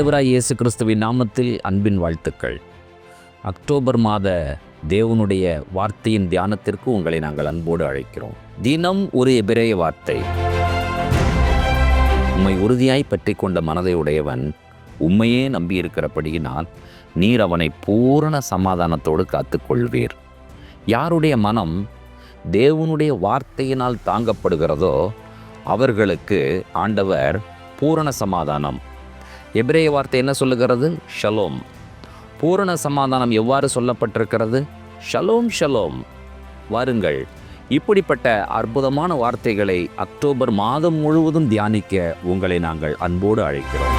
ஆண்டவராய் இயேசு கிறிஸ்துவின் நாமத்தில் அன்பின் வாழ்த்துக்கள். அக்டோபர் மாத தேவனுடைய வார்த்தையின் தியானத்திற்கு உங்களை நாங்கள் அன்போடு அழைக்கிறோம். தினம் ஒரு எபிரேய வார்த்தை. உம்மை உறுதியாய் பற்றி கொண்ட மனதை உடையவன் உம்மையே நம்பியிருக்கிறபடியினால் நீர் அவனை பூரண சமாதானத்தோடு காத்துக்கொள்வீர். யாருடைய மனம் தேவனுடைய வார்த்தையினால் தாங்கப்படுகிறதோ அவர்களுக்கு ஆண்டவர் பூரண சமாதானம். எபிரேய வார்த்தை என்ன சொல்லுகிறது? ஷலோம். பூரண சமாதானம் எவ்வாறு சொல்லப்பட்டிருக்கிறது? Shalom shalom. வாருங்கள், இப்படிப்பட்ட அற்புதமான வார்த்தைகளை அக்டோபர் மாதம் முழுவதும் தியானிக்க உங்களை நாங்கள் அன்போடு அழைக்கிறோம்.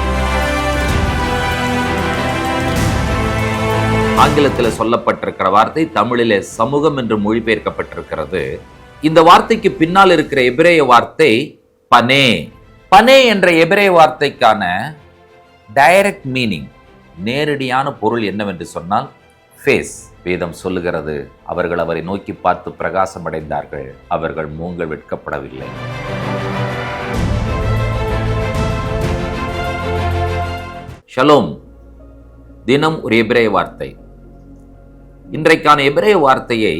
ஆங்கிலத்தில் சொல்லப்பட்டிருக்கிற வார்த்தை தமிழிலே சமூகம் என்று மொழிபெயர்க்கப்பட்டிருக்கிறது. இந்த வார்த்தைக்கு பின்னால் இருக்கிற எபிரேய வார்த்தை பனே. பனே என்ற எபிரேய வார்த்தைக்கான டைரக்ட் மீனிங், நேரடியான பொருள் என்னவென்று சொன்னால் ஃபேஸ். வேதம் சொல்லுகிறது, அவர்கள் அவரை நோக்கி பார்த்து பிரகாசம் அடைந்தார்கள், அவர்கள் மூங்கள் வெட்கப்படவில்லை. ஷலோம் தினம் ஒரு எபிரேய வார்த்தை. இன்றைக்கான எபிரேய வார்த்தையை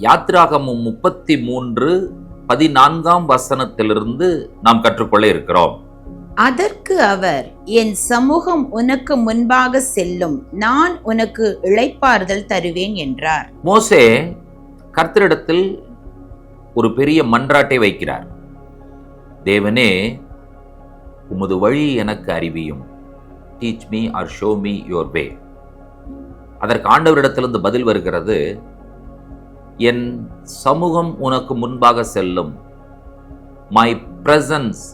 யாத்திராகமம் 33:14 நாம் கற்றுக்கொள்ள இருக்கிறோம். அதற்கு அவர், என் சமூகம் உனக்கு முன்பாக செல்லும், நான் உனக்கு இளைப்பாறுதல் தருவேன் என்றார். மோசே கர்த்தரிடத்தில் ஒரு பெரிய மன்றாட்டை வைக்கிறார். தேவனே, உமது வழி எனக்கு அறிவியும், teach me or show me your way. அதற்கு ஆண்டவரிடத்திலிருந்து பதில் வருகிறது, என் சமூகம் உனக்கு முன்பாக செல்லும், my presence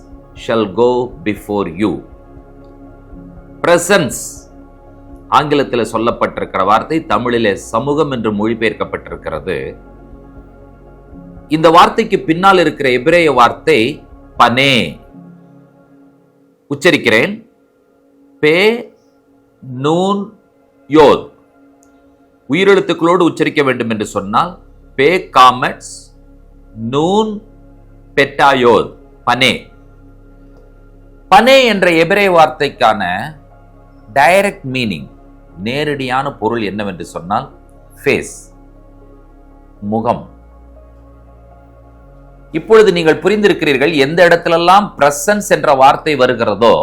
shall go before you. presence ஆங்கிலத்தில் சொல்லப்பட்டிருக்கிற வார்த்தை தமிழிலே சமூகம் என்று மொழிபெயர்க்கப்பட்டிருக்கிறது. இந்த வார்த்தைக்கு பின்னால் இருக்கிற எபிரேய வார்த்தை பனே. உச்சரிக்கிறேன், பே நூன் யோத். உயிரெழுத்துக்களோடு உச்சரிக்க வேண்டும் என்று சொன்னால் பே காமெட்ஸ் நூன் பெட்டாயோத், பனே. பனே என்ற எபிரேய வார்த்தைக்கான டைரக்ட் மீனிங், நேரடியான பொருள் என்னவென்று சொன்னால் ஃபேஸ், முகம். இப்பொழுது நீங்கள் புரிந்திருக்கிறீர்கள், எந்த இடத்திலெல்லாம் பிரசன்ஸ் என்ற வார்த்தை வருகிறதோ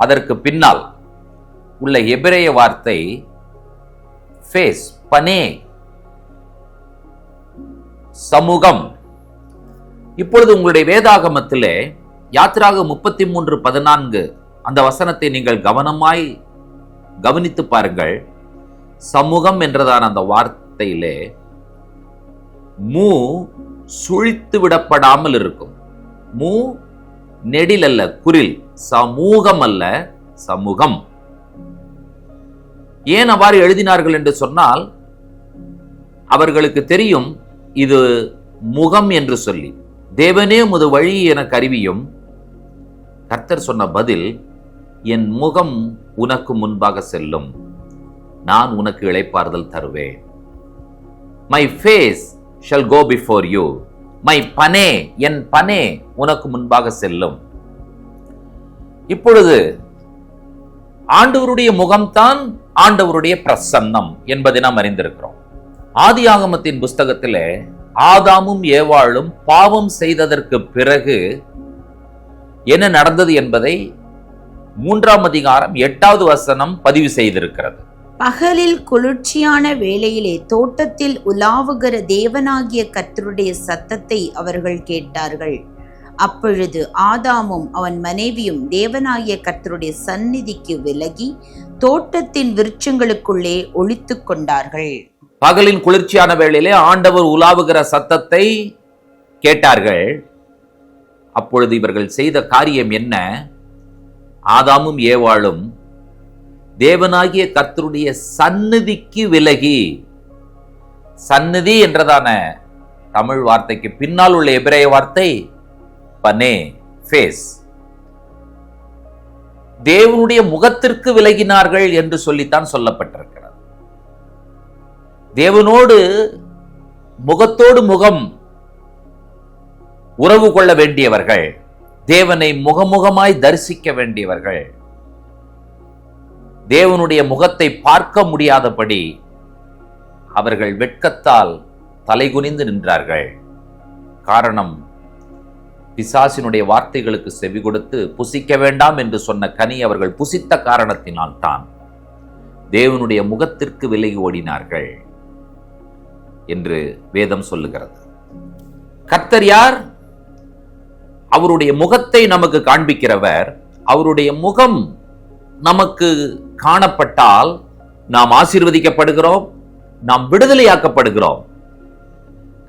அதற்கு பின்னால் உள்ள எபிரேய வார்த்தை ஃபேஸ், பனே, சமூகம். இப்பொழுது உங்களுடைய வேதாகமத்திலே யாத்திராக 33:14 அந்த வசனத்தை நீங்கள் கவனமாய் கவனித்து பாருங்கள். சமூகம் என்றதான அந்த வார்த்தையிலே மூ சுழித்து விடப்படாமல் இருக்கும். மூ நெடில் அல்ல, குரில். சமூகம் அல்ல, சமூகம். ஏன் அவ்வாறு எழுதினார்கள் என்று சொன்னால் அவர்களுக்கு தெரியும் இது முகம் என்று சொல்லி. தேவனே உமது வழி எனக்கு அறிவியும். கர்த்தர் சொன்ன பதில், என் முகம் உனக்கு முன்பாக செல்லும், நான் உனக்கு இளைப்பாறுதல் தருவேன். My face shall go before you. My பனே, என் பனே உனக்கு முன்பாக செல்லும். இப்பொழுது ஆண்டவருடைய முகம்தான் ஆண்டவருடைய பிரசன்னம் என்பதை நாம் அறிந்திருக்கிறோம். ஆதியாகமத்தின் புஸ்தகத்திலே ஆதாமும் ஏவாளும் பாவம் செய்ததற்கு பிறகு என்ன நடந்தது என்பதை 3ஆம் அதிகாரம் 8வது வசனம் பதிவு செய்திருக்கிறது. பகலில் குளிர்ச்சியான வேளையிலே தோட்டத்தில் உலாவுகிற தேவனாகிய கர்த்தருடைய சத்தத்தை அவர்கள் கேட்டார்கள். அப்பொழுது ஆதாமும் அவன் மனைவியும் தேவனாகிய கர்த்தருடைய சந்நிதிக்கு விலகி தோட்டத்தின் விருட்சங்களுக்குள்ளே ஒளித்துக் கொண்டார்கள். பகலின் குளிர்ச்சியான வேளையிலே ஆண்டவர் உலாவுகிற சத்தத்தை கேட்டார்கள். அப்பொழுது இவர்கள் செய்த காரியம் என்ன? ஆதாமும் ஏவாளும் தேவனாகிய கர்த்தருடைய சந்நிதிக்கு விலகி, சந்நிதி என்றதான தமிழ் வார்த்தைக்கு பின்னால் உள்ள எபிரேய வார்த்தை பனே, ஃபேஸ். தேவனுடைய முகத்திற்கு விலகினார்கள் என்று சொல்லித்தான் சொல்லப்பட்டிருக்கிறது. தேவனோடு முகத்தோடு முகம் உறவு கொள்ள வேண்டியவர்கள், தேவனை முகமுகமாய் தரிசிக்க வேண்டியவர்கள், தேவனுடைய முகத்தை பார்க்க முடியாதபடி அவர்கள் வெட்கத்தால் தலைகுனிந்து நின்றார்கள். காரணம், பிசாசினுடைய வார்த்தைகளுக்கு செவி கொடுத்து புசிக்க வேண்டாம் என்று சொன்ன கனி அவர்கள் புசித்த காரணத்தினால் தான் தேவனுடைய முகத்திற்கு விலகி ஓடினார்கள் என்று வேதம் சொல்லுகிறது. கர்த்தர் யார்? அவருடைய முகத்தை நமக்கு காண்பிக்கிறவர். அவருடைய முகம் நமக்கு காணப்பட்டால் நாம் ஆசீர்வதிக்கப்படுகிறோம், நாம் விடுதலையாக்கப்படுகிறோம்.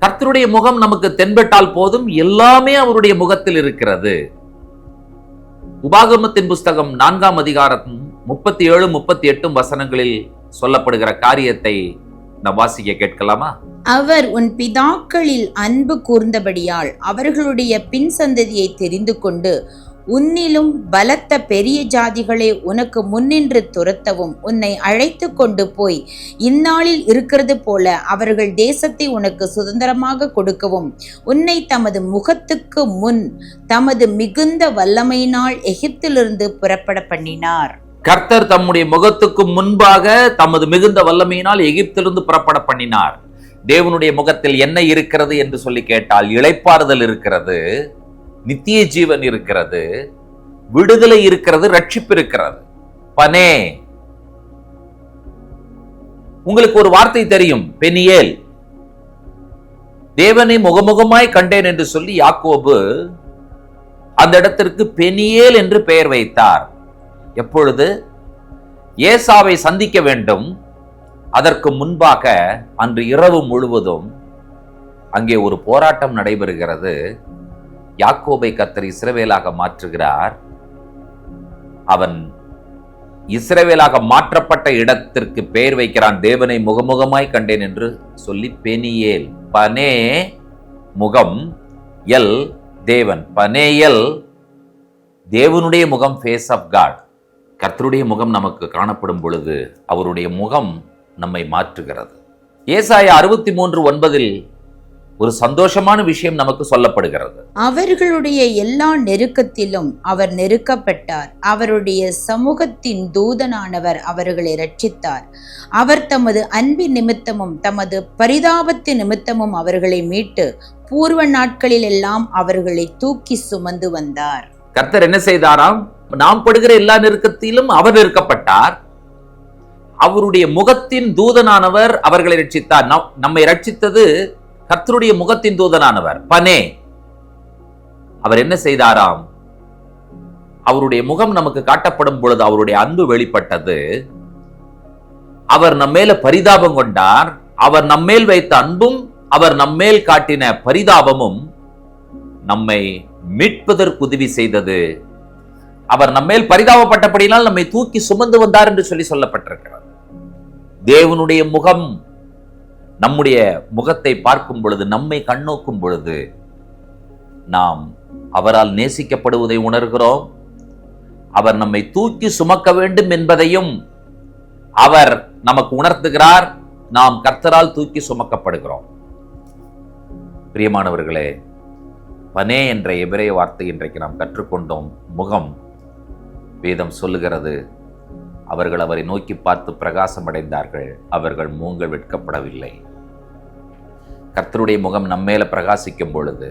கர்த்தருடைய முகம் நமக்கு தென்பட்டால் போதும், எல்லாமே அவருடைய முகத்தில் இருக்கிறது. உபாகமத்தின் புஸ்தகம் 4ஆம் அதிகாரம் 37, 38 வசனங்களில் சொல்லப்படுகிற காரியத்தை நாம் வாசிக்க கேட்கலாமா? அவர் உன் பிதாக்களில் அன்பு கூர்ந்தபடியால் அவர்களுடைய பின் சந்ததியை தெரிந்து கொண்டு உன்னிலும் பலத்த பெரிய ஜாதிகளை உனக்கு முன்னின்று துரத்தவும் உன்னை அழைத்து கொண்டு போய் இந்நாளில் இருக்கிறது போல அவர்கள் தேசத்தை உனக்கு சுதந்திரமாக கொடுக்கவும் உன்னை தமது முகத்துக்கு முன் தமது மிகுந்த வல்லமையினால் எகிப்திலிருந்து புறப்பட பண்ணினார். கர்த்தர் தம்முடைய முகத்துக்கு முன்பாக தமது மிகுந்த வல்லமையினால் எகிப்திலிருந்து புறப்பட பண்ணினார். தேவனுடைய முகத்தில் என்ன இருக்கிறது என்று சொல்லி கேட்டால், இளைப்பாறுதல் இருக்கிறது, நித்திய ஜீவன் இருக்கிறது, விடுதலை இருக்கிறது, ரட்சிப்பு இருக்கிறது. பனே, உங்களுக்கு ஒரு வார்த்தை தெரியும், பெனியேல். தேவனை முகமுகமாய் கண்டேன் என்று சொல்லி யாக்கோபு அந்த இடத்திற்கு பெனியேல் என்று பெயர் வைத்தார். எப்பொழுது ஏசாவை சந்திக்க வேண்டும், அதற்கு முன்பாக அன்று இரவு முழுவதும் அங்கே ஒரு போராட்டம் நடைபெறுகிறது. யாக்கோபை கர்த்தர் இஸ்ரவேலாக மாற்றுகிறார். அவன் இஸ்ரவேலாக மாற்றப்பட்ட இடத்திற்கு பெயர் வைக்கிறான், தேவனை முகமுகமாய் கண்டேன் என்று சொல்லி பெனியேல். பனே முகம், எல் தேவன். பனேயல் தேவனுடைய முகம், ஃபேஸ் ஆஃப் காட். கர்த்தருடைய முகம் நமக்கு காணப்படும் பொழுது அவருடைய முகம் நம்மை மாற்றுகிறது. ஏசாயா 63:9 ஒரு சந்தோஷமான விஷயம் நமக்கு சொல்லப்படுகிறது. அவர்களுடைய எல்லா நெருக்கத்திலும் அவர் நெருக்கப்பட்டார், அவருடைய சமூகத்தின் தூதனானவர் அவர்களை இரட்சித்தார். அவர் தமது அன்பின் நிமித்தமும் தமது பரிதாபத்தின் நிமித்தமும் அவர்களை மீட்டு பூர்வ நாட்களில் எல்லாம் அவர்களை தூக்கி சுமந்து வந்தார். கர்த்தர் என்ன செய்தாராம்? நாம் படுகிற எல்லா நெருக்கத்திலும் அவர் நெருக்கப்பட்டார். அவருடைய முகத்தின் தூதனானவர் அவர்களை ரட்சித்தார். நம்மை ரட்சித்தது கர்த்தருடைய முகத்தின் தூதனானவர் பனே. அவர் என்ன செய்தாராம்? அவருடைய முகம் நமக்கு காட்டப்படும் பொழுது அவருடைய அன்பு வெளிப்பட்டது. அவர் நம்மேல பரிதாபம் கொண்டார். அவர் நம்மேல் வைத்த அன்பும் அவர் நம்மேல் காட்டின பரிதாபமும் நம்மை மீட்பதற்கு உதவி செய்தது. அவர் நம்மேல் பரிதாபப்பட்டபடியினால் நம்மை தூக்கி சுமந்து வந்தார் என்று சொல்லி சொல்லப்பட்டிருக்கிறது. தேவனுடைய முகம், நம்முடைய முகத்தை பார்க்கும் பொழுது, நம்மை கண்ணோக்கும் பொழுது நாம் அவரால் நேசிக்கப்படுவதை உணர்கிறோம். அவர் நம்மை தூக்கி சுமக்க வேண்டும் என்பதையும் அவர் நமக்கு உணர்த்துகிறார். நாம் கர்த்தரால் தூக்கி சுமக்கப்படுகிறோம். பிரியமானவர்களே, பனே என்ற எபிரேய வார்த்தை இன்றைக்கு நாம் கற்றுக்கொண்டோம். முகம். வேதம் சொல்லுகிறது, அவர்கள் அவரை நோக்கி பார்த்து பிரகாசம் அடைந்தார்கள், அவர்கள் மூங்கள் வெட்கப்படவில்லை. கர்த்தருடைய முகம் நம்மேல பிரகாசிக்கும் பொழுது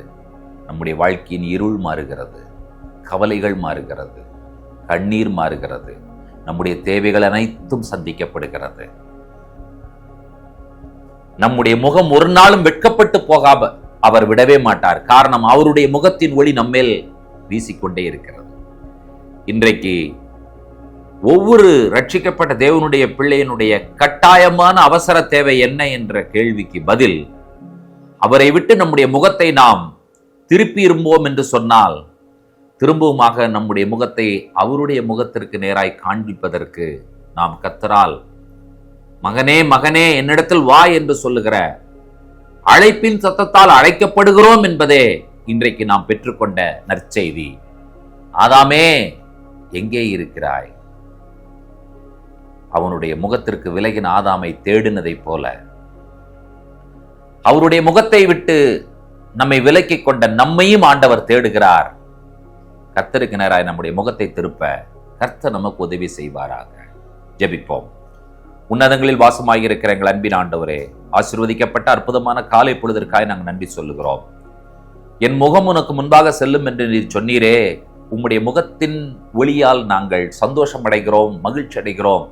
நம்முடைய வாழ்க்கையின் இருள் மாறுகிறது, கவலைகள் மாறுகிறது, கண்ணீர் மாறுகிறது, நம்முடைய தேவைகள் அனைத்தும் சந்திக்கப்படுகிறது. நம்முடைய முகம் ஒரு நாளும் வெட்கப்பட்டு போகாம அவர் விடவே மாட்டார். காரணம், அவருடைய முகத்தின் ஒளி நம்மேல் வீசிக்கொண்டே இருக்கிறது. இன்றைக்கு ஒவ்வொரு ரட்சிக்கப்பட்ட தேவனுடைய பிள்ளையினுடைய கட்டாயமான அவசர தேவை என்ன என்ற கேள்விக்கு பதில், அவரை விட்டு நம்முடைய முகத்தை நாம் திருப்பி இருப்போம் என்று சொன்னால், திரும்பவுமாக நம்முடைய முகத்தை அவருடைய முகத்திற்கு நேராய் காண்பிப்பதற்கு நாம் கர்த்தரால் மகனே மகனே என்னிடத்தில் வா என்று சொல்லுகிற அழைப்பின் சத்தத்தால் அழைக்கப்படுகிறோம் என்பதே இன்றைக்கு நாம் பெற்றுக்கொண்ட நற்செய்தி. ஆதாமே எங்கே இருக்கிறாய்? அவனுடைய முகத்திற்கு விலகின ஆதாமை தேடினதைப் போல அவருடைய முகத்தை விட்டு நம்மை விலக்கிக் கொண்ட நம்மையும் ஆண்டவர் தேடுகிறார். கர்த்தருக்கு நேராய் நம்முடைய முகத்தை திருப்ப கர்த்தர் நமக்கு உதவி செய்வாராக. ஜெபிப்போம். உன்னதங்களில் வாசமாகியிருக்கிற எங்கள் அன்பின் ஆண்டவரே, ஆசீர்வதிக்கப்பட்ட அற்புதமான காலை பொழுதற்காய் நாங்கள் நன்றி சொல்லுகிறோம். என் முகம் உனக்கு முன்பாக செல்லும் என்று நீர் சொன்னீரே, உம்முடைய முகத்தின் ஒளியால் நாங்கள் சந்தோஷம் அடைகிறோம், மகிழ்ச்சி அடைகிறோம்.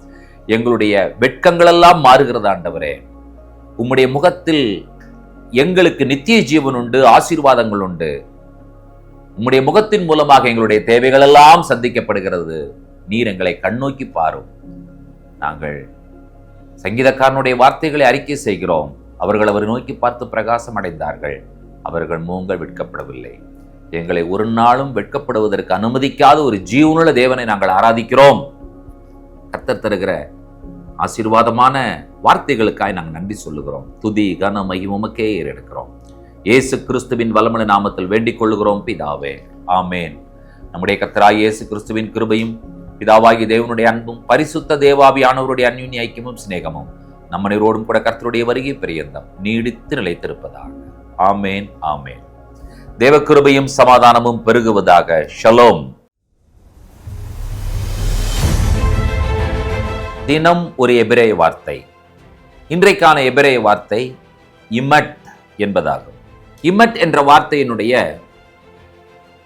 எங்களுடைய வெட்கங்களெல்லாம் மாறுகிறது ஆண்டவரே. உம்முடைய முகத்தில் எங்களுக்கு நித்திய ஜீவன் உண்டு, ஆசீர்வாதங்கள் உண்டு. உம்முடைய முகத்தின் மூலமாக எங்களுடைய தேவைகள் எல்லாம் சந்திக்கப்படுகிறது. நீர் எங்களை கண்ணோக்கி பாரும். நாங்கள் சங்கீதக்காரனுடைய வார்த்தைகளை அறிக்கை செய்கிறோம். அவர்கள் அவரை நோக்கி பார்த்து பிரகாசம் அடைந்தார்கள். அவர்கள் மூங்கள் வெட்கப்படவில்லை. எங்களை ஒரு நாளும் வெட்கப்படுவதற்கு அனுமதிக்காத ஒரு ஜீவனுள்ள தேவனை நாங்கள் ஆராதிக்கிறோம். கர்த்தர் தருகிற ஆசீர்வாதமான வார்த்தைகளுக்காய் நாங்கள் நன்றி சொல்லுகிறோம். துதி கன மகிமை உமக்கே ஏறெடுக்கிறோம். இயேசு கிறிஸ்துவின் வல்லமையான நாமத்தில் வேண்டிக் கொள்ளுகிறோம் பிதாவே, ஆமேன். நம்முடைய கர்த்தராகிய இயேசு கிறிஸ்துவின் கிருபையும் பிதாவாகிய தேவனுடைய அன்பும் பரிசுத்த தேவாவியானவருடைய அந்யுன்ய ஐக்கியமும் சிநேகமும் நம்மனோடும் கூட கர்த்தருடைய வருகை பரியந்தம் நீடித்து நிலைத்திருப்பதாக. ஆமேன், ஆமேன். தேவ கிருபையும் சமாதானமும் பெருகுவதாக. ஷலோம். தினம் ஒரு எபிரேய வார்த்தை. இன்றைக்கான எபிரேய வார்த்தை இமட் என்பதாகும். இமட் என்ற வார்த்தையினுடைய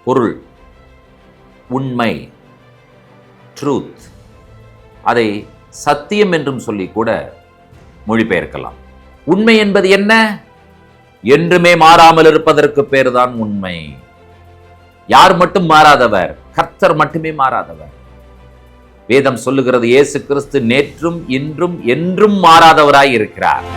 பொருள் உண்மை, ட்ரூத். அதை சத்தியம் என்றும் சொல்லி கூட மொழிபெயர்க்கலாம். உண்மை என்பது என்ன? என்றுமே மாறாமல் இருப்பதற்கு பேர்தான் உண்மை. யார் மட்டும் மாறாதவர்? கர்த்தர் மட்டுமே மாறாதவர். வேதம் சொல்லுகிறது, இயேசு கிறிஸ்து நேற்றும் இன்றும் என்றும் மாறாதவராய் இருக்கிறார்.